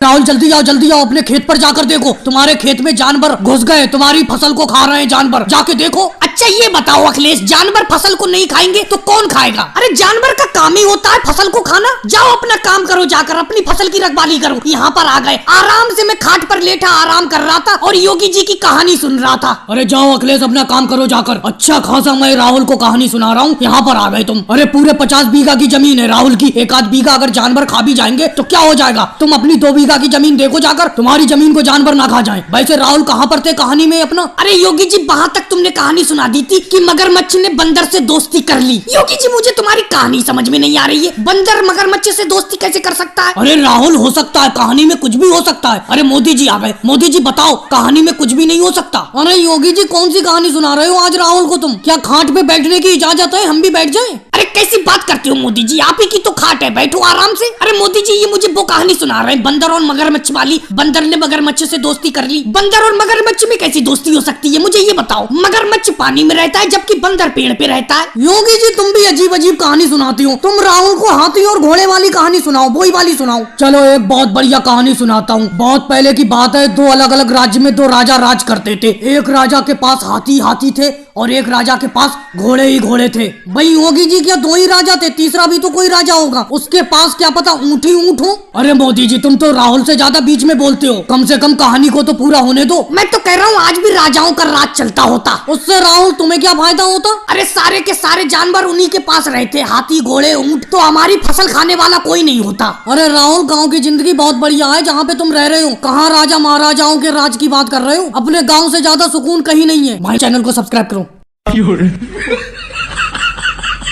राहुल जल्दी जाओ अपने खेत पर जाकर देखो, तुम्हारे खेत में जानवर घुस गए, तुम्हारी फसल को खा रहे हैं जानवर, जाके देखो। अच्छा ये बताओ अखिलेश, जानवर फसल को नहीं खाएंगे तो कौन खाएगा? अरे जानवर का काम ही होता है फसल को खाना। जाओ अपना काम करो, जाकर अपनी फसल की रखवाली करो। यहाँ पर आ गए, आराम से मैं खाट पर लेटा आराम कर रहा था और योगी जी की कहानी सुन रहा था। अरे जाओ अखिलेश अपना काम करो जाकर। अच्छा खासा मैं राहुल को कहानी सुना रहा हूँ, यहाँ पर आ गए तुम। अरे पूरे 50 बीघा की जमीन है राहुल की, एक आध बीघा अगर जानवर खा भी जाएंगे तो क्या हो जाएगा? तुम अपनी 2 बीघा की जमीन देखो जाकर, तुम्हारी जमीन को जानवर ना खा जाए। वैसे राहुल कहाँ पर थे कहानी में अपना? अरे योगी जी वहाँ तक तुमने कहानी सुना दी थी कि मगरमच्छ ने बंदर से दोस्ती कर ली। योगी जी मुझे तुम्हारी कहानी समझ में नहीं आ रही है, बंदर मगरमच्छ से दोस्ती कैसे कर सकता है? अरे राहुल हो सकता है, कहानी में कुछ भी हो सकता है। अरे मोदी जी आ गए, मोदी जी बताओ कहानी में कुछ भी नहीं हो सकता। अरे योगी जी कौन सी कहानी सुना रहे हो आज राहुल को तुम? क्या खाट पे बैठने की इजाजत है, हम भी बैठ जाएं? अरे कैसी बात करते हो मोदी जी, आप ही की तो खाट है, बैठो आराम से। अरे मोदी जी ये मुझे वो कहानी सुना रहे हैं बंदर और मगरमच्छ वाली, बंदर ने मगरमच्छ से दोस्ती कर ली। बंदर और मगरमच्छ में कैसी दोस्ती हो सकती है मुझे ये बताओ? मगरमच्छ पानी में रहता है जबकि बंदर पेड़ पे रहता है। योगी जी तुम भी अजीब अजीब कहानी सुनाती हो, तुम राहुल को हाथी और घोड़े वाली कहानी सुनाओ, वही वाली सुनाओ। चलो एक बहुत बढ़िया कहानी सुनाता हूँ। बहुत पहले की बात है, 2 अलग अलग राज्य में 2 राजा राज करते थे। एक राजा के पास हाथी थे और एक राजा के पास घोड़े ही घोड़े थे। भाई योगी जी क्या 2 ही राजा थे? तीसरा भी तो कोई राजा होगा, उसके पास क्या पता ऊँट ही ऊँट हो। अरे मोदी जी तुम तो राहुल से ज्यादा बीच में बोलते हो, कम से कम कहानी को तो पूरा होने दो। मैं तो कह रहा हूँ आज भी राजाओं का राज चलता होता, उससे राहुल तुम्हें क्या फायदा होता? अरे सारे के सारे जानवर उन्हीं के पास रहते, हाथी घोड़े ऊँट, तो हमारी फसल खाने वाला कोई नहीं होता। अरे राहुल गाँव की जिंदगी बहुत बढ़िया है जहाँ पे तुम रह रहे हो, कहाँ राजा महाराजाओं के राज की बात कर रहे हो? अपने गाँव से ज्यादा सुकून कहीं नहीं है। भाई चैनल को सब्सक्राइब करो।